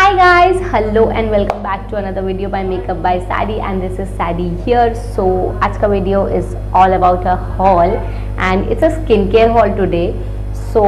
Hi guys, hello and welcome back to another video by Makeup by Sadie, and this is Sadie here. So आज का video is all about a haul and it's a skincare haul today. So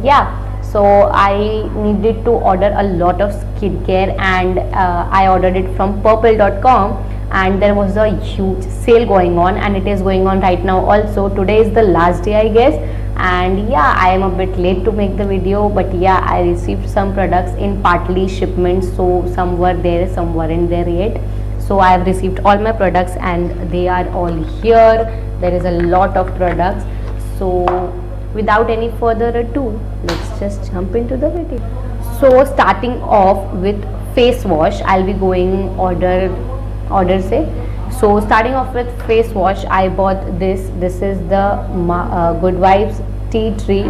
yeah, so I needed to order a lot of skincare and I ordered it from purple.com, and there was a huge sale going on and it is going on right now also. Today is the last day, I guess. And yeah, I am a bit late to make the video, but yeah, I received some products in partly shipments, so some were there, some weren't there yet. So I have received all my products and they are all here. There is a lot of products, so without any further ado, let's just jump into the video. So starting off with face wash, I'll be going order say. So starting off with face wash, I bought this is the Good Vibes Tea Tree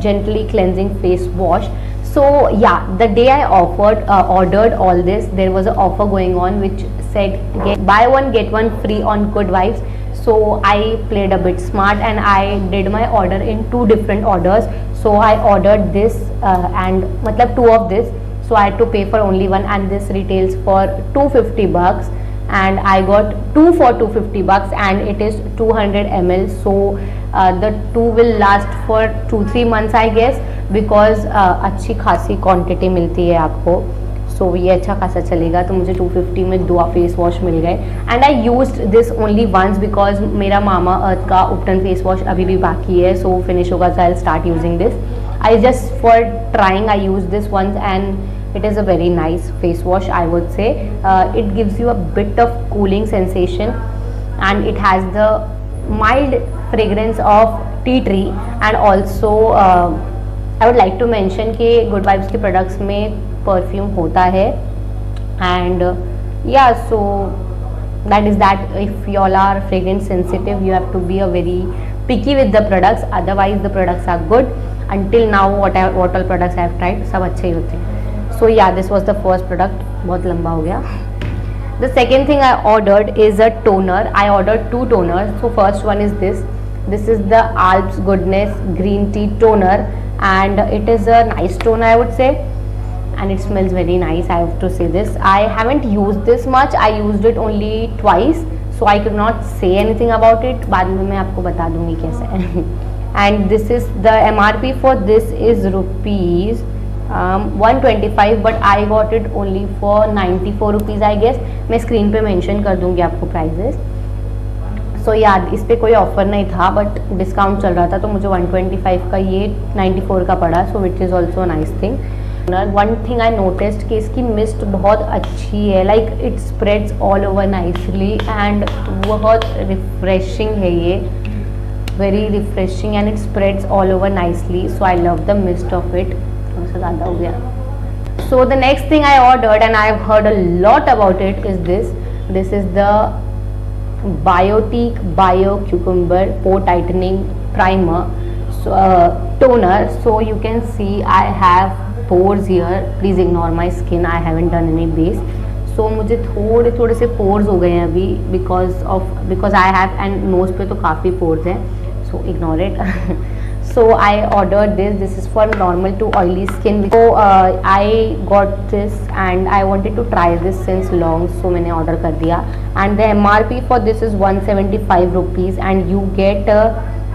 Gently Cleansing Face Wash. So yeah, the day I ordered all this, there was an offer going on which said buy one get one free on Good Vibes. So I played a bit smart and I did my order in two different orders. So I ordered this and matlab two of this, so I had to pay for only one, and this retails for $250, and I got two for $250 and it is 200 ml. So the two will last for 2-3 months, I guess, because अच्छी खासी quantity मिलती है आपको. सो ये अच्छा खासा चलेगा. तो मुझे 250 में दो फेस वॉश मिल गए and I used this only once because मेरा मामा अर्थ का उपटन फेस वॉश अभी भी बाकी है. सो फिनिश होगा तो I start using this. I just for trying I used this once and it is a very nice face wash, I would say. It gives you a bit of cooling sensation and it has the mild fragrance of tea tree, and also I would like to mention कि Good Vibes के products में perfume होता है, and yeah, so that is that. If you all are fragrance sensitive, you have to be a very picky with the products, otherwise the products are good. Until now what all products I have tried सब अच्छे ही होते हैं. So yeah, this was the first product. बहुत लंबा हो गया. The second thing I ordered is a toner. I ordered two toners. So first one is this. This is the Alps Goodness Green Tea Toner, and it is a nice toner, I would say, and it smells very nice. I have to say this. I haven't used this much. I used it only twice, so I could not say anything about it. बाद में मैं आपको बता दूँगी कैसे है. And this is the MRP for this is rupees 125, but I got it only for 94 rupees, I guess. मैं screen पे मेंशन कर दूँगी आपको प्राइजेस. सो यार इस पर कोई ऑफर नहीं था बट डिस्काउंट चल रहा था, तो मुझे 125 का ये 94 का पड़ा. So which is also nice thing. One thing I noticed कि इसकी मिस्ट बहुत अच्छी है, like it spreads all over nicely and बहुत रिफ्रेशिंग है ये. Very refreshing and it spreads all over nicely, so I love the mist of it. थोड़ा ज़्यादा हो गया. So the next thing I ordered and I have heard a lot about it is this. This is the Biotique Bio Cucumber Pore Tightening Primer, so toner. So you can see I have pores here. Please ignore my skin. I haven't done any base. So मुझे थोड़े से pores हो गए हैं अभी because I have, and nose पे तो काफ़ी pores हैं, so ignore it. So I ordered this. This is for normal to oily skin. So I got this and I wanted to try this since long, so मैंने order कर दिया. And the MRP for this is 175 rupees and you get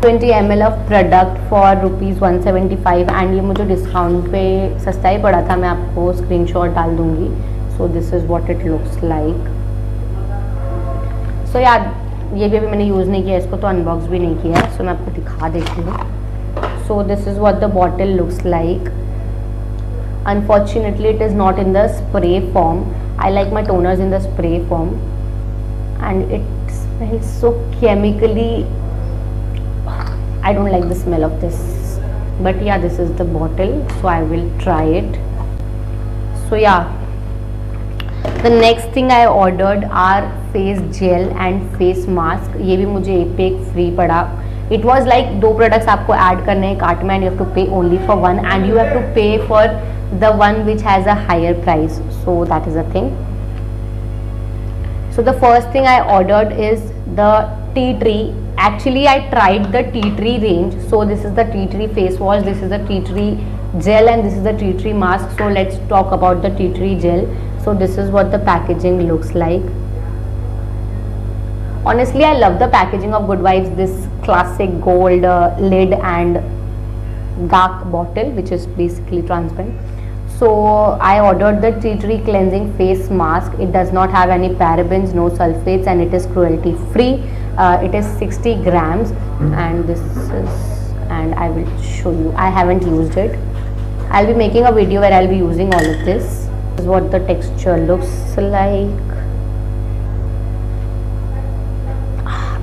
20 ml of product for rupees 175, and ये मुझे discount पे सस्ता ही पड़ा था. मैं आपको स्क्रीनशॉट डाल दूँगी. So this is what it looks like. So यार ये भी अभी मैंने यूज़ नहीं किया, इसको तो अनबॉक्स भी नहीं किया है. So मैं आपको दिखा देती हूँ. So this is what the bottle looks like. Unfortunately it is not in the spray form. I like my toners in the spray form and it smells so chemically. I don't like the smell of this, but yeah, this is the bottle, so I will try it. So yeah, the next thing I ordered are face gel and face mask. ये भी मुझे एक पे एक free पड़ा. It was like दो products आपको add करने हैं कार्ट में and you have to pay only for one, and you have to pay for the one which has a higher price. So that is the thing. So the first thing I ordered is the tea tree. Actually I tried the tea tree range. So this is the tea tree face wash. This is the tea tree gel and this is the tea tree mask. So let's talk about the tea tree gel. So this is what the packaging looks like. Honestly, I love the packaging of Good Vibes. This classic gold lid and dark bottle, which is basically transparent. So I ordered the tea tree cleansing face mask. It does not have any parabens, no sulfates, and it is cruelty free. It is 60 grams, and this is, and I will show you. I haven't used it. I'll be making a video where I'll be using all of this. This is what the texture looks like.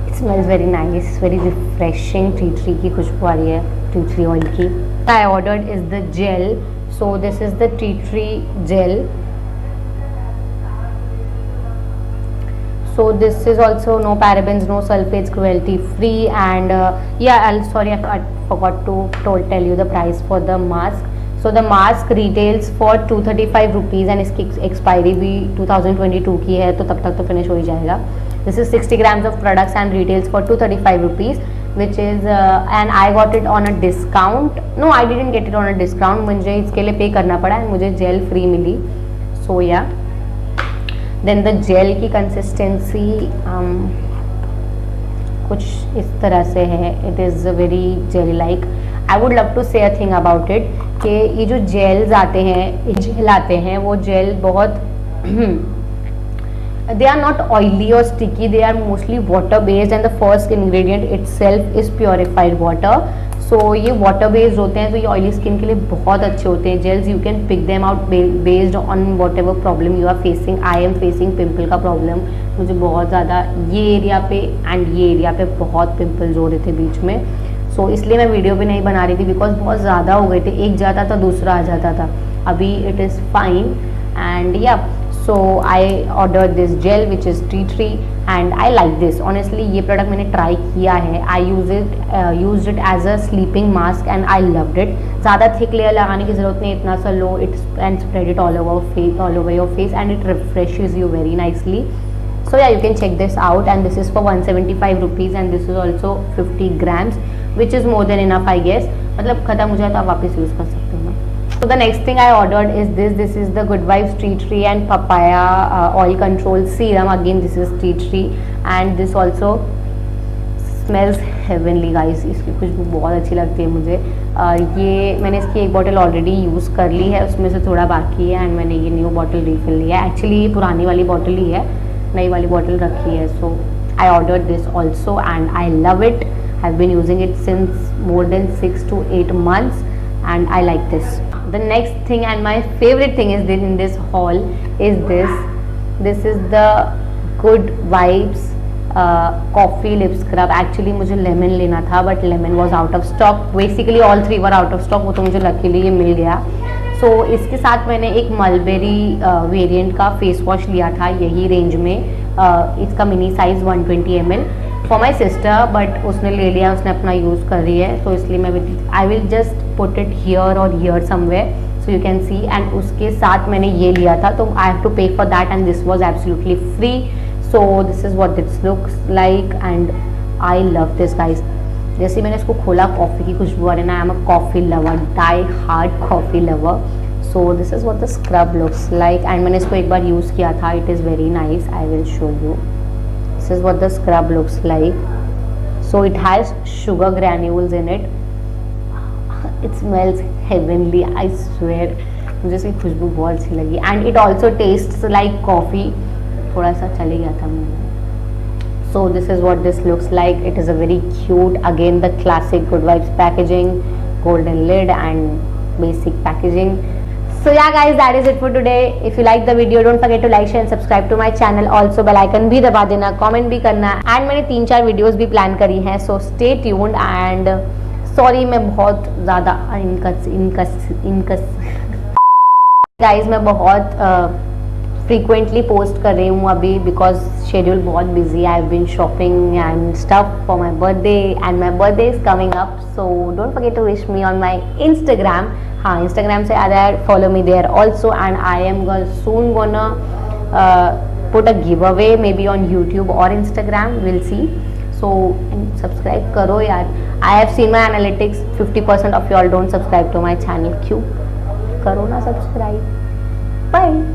It smells very nice, very refreshing. Tea tree की खुशबू आ रही है, tea tree oil की. I ordered is the gel. So this is the tea tree gel. So this is also no parabens, no sulfates, cruelty free, and yeah, sorry, I forgot to tell you the price for the mask. So the mask retails for 235 rupees and इसकी expiry भी 2022 की है, तो तब तक तो finish हो ही जाएगा. This is 60 grams of products and retails for 235 rupees, which is and I got it on a discount. No, I didn't get it on a discount. मुझे इसके लिए पे करना पड़ा and मुझे जेल फ्री मिली. So yeah. Then the gel की consistency कुछ इस तरह से है. It is very jelly like. I would love to say a thing about it कि ये जो जेल्स आते हैं, वो जेल बहुत they are not oily or sticky. They are mostly water based and the first ingredient itself is purified water. So ये water based होते हैं, तो ये oily skin के लिए बहुत अच्छे होते हैं. Gels you can pick them out based on whatever problem you are facing. I am facing pimple का problem. मुझे बहुत ज़्यादा ये एरिया पे एंड ये एरिया पे बहुत पिम्पल्स हो रहे थे बीच में. सो इसलिए मैं वीडियो भी नहीं बना रही थी बिकॉज बहुत ज़्यादा हो गए थे. एक जाता था दूसरा आ जाता था. अभी it is fine and yeah. So I order this gel which is tea tree and I like this. Honestly ये प्रोडक्ट मैंने ट्राई किया है. I use it as a sleeping mask and I loved it. ज़्यादा thick layer लगाने की ज़रूरत नहीं, इतना सा लो it and spread it all over your face and it refreshes you very nicely. So yeah, you can check this out and this is for 175 rupees and this is also 50 grams which is more than enough I guess. मतलब खत्म हो जाए तो आप वापस use कर सकते हो. So the next thing I ordered is this. This is the Good Vibes tea tree and papaya oil control serum. Again this is tea tree and this also smells heavenly guys. इसकी खुशबू बहुत अच्छी लगती है मुझे. ये मैंने इसकी एक बॉटल ऑलरेडी यूज़ कर ली है, उसमें से थोड़ा बाकी है एंड मैंने ये न्यू बॉटल रिफिल लिया है. एक्चुअली ये पुरानी वाली बॉटल ही है, नई वाली बॉटल रखी है. So I order this also and I love it. I have been using it since more than 6 to 8 months and I like this. The next thing and my favorite thing is in this haul is this. This is the Good Vibes coffee lip scrub. Actually मुझे lemon लेना था but lemon was out of stock. Basically all three were out of stock. वो तो मुझे luckily ये मिल गया. सो इसके साथ मैंने एक मलबेरी वेरिएंट का फेस वॉश लिया था यही रेंज में. इसका mini size 120 ml for my sister, but उसने ले लिया, उसने अपना यूज़ कर रही है. तो इसलिए मैं I will just put it here और here somewhere so you can see. And उसके साथ मैंने ये लिया था तो I have to pay for that and this was absolutely free. So this is what this looks like and I love this guys. जैसे मैंने इसको खोला कॉफ़ी की खुशबू आ रही ना. I am a coffee lover, die hard coffee lover. So this is what the scrub looks like and मैंने इसको एक बार यूज़ किया था. It is very nice. I will show you. This is what the scrub looks like. So it has sugar granules in it. It smells heavenly, I swear. मुझे इसकी खुशबू बहुत अच्छी लगी and it also tastes like coffee. थोड़ा सा चले गया था मुझे. So this is what this looks like. It is a very cute, again the classic Good Vibes packaging, golden lid and basic packaging. So yeah guys, that is it for today. If you like the video, don't forget to like, share and subscribe to my channel. Also bell icon भी दबा देना, comment भी करना and मैंने 3-4 videos भी plan करी हैं. So stay tuned and sorry मैं बहुत ज़्यादा guys मैं बहुत फ्रीक्वेंटली पोस्ट कर रही हूँ अभी बिकॉज शेड्यूल बहुत busy. I have been shopping and stuff for my birthday and my birthday is coming up. So don't forget to wish me on my Instagram. हाँ, इंस्टाग्राम से आधा follow me there also and I am soon gonna put a giveaway maybe on YouTube और Instagram. Will see. So subscribe करो यार. I have seen my analytics, 50% of you all don't subscribe to my channel. क्यों? करो ना subscribe. Bye.